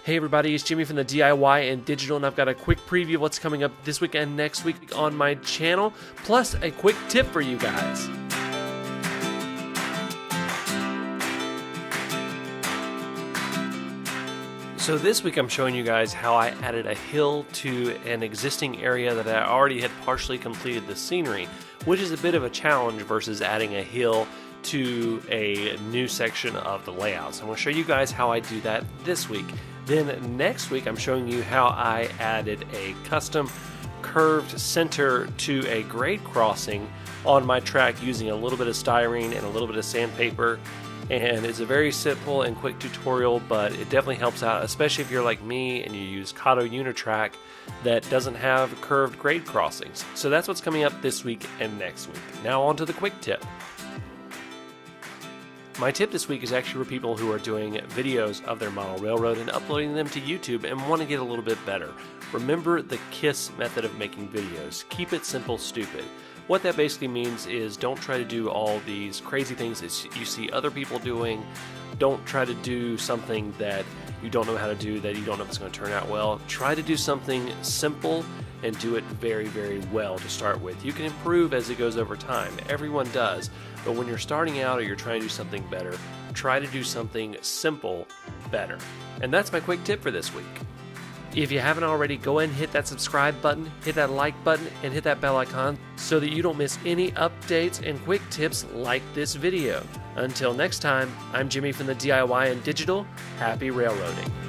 Hey everybody, it's Jimmy from the DIY and Digital, and I've got a quick preview of what's coming up this week and next week on my channel, plus a quick tip for you guys. So this week I'm showing you guys how I added a hill to an existing area that I already had partially completed the scenery, which is a bit of a challenge versus adding a hill to a new section of the layout. So I'm going to show you guys how I do that this week. Then next week I'm showing you how I added a custom curved center to a grade crossing on my track using a little bit of styrene and a little bit of sandpaper. And it's a very simple and quick tutorial, but it definitely helps out, especially if you're like me and you use Kato Unitrack that doesn't have curved grade crossings. So that's what's coming up this week and next week. Now on to the quick tip. My tip this week is actually for people who are doing videos of their model railroad and uploading them to YouTube and want to get a little bit better. Remember the KISS method of making videos. Keep it simple, stupid. What that basically means is don't try to do all these crazy things that you see other people doing. Don't try to do something that you don't know how to do, that you don't know if it's going to turn out well. Try to do something simple and do it very, very well to start with. You can improve as it goes over time. Everyone does. But when you're starting out or you're trying to do something better, try to do something simple better. And that's my quick tip for this week. If you haven't already, go ahead and hit that subscribe button, hit that like button, and hit that bell icon so that you don't miss any updates and quick tips like this video. Until next time, I'm Jimmy from the DIY and Digital. Happy railroading.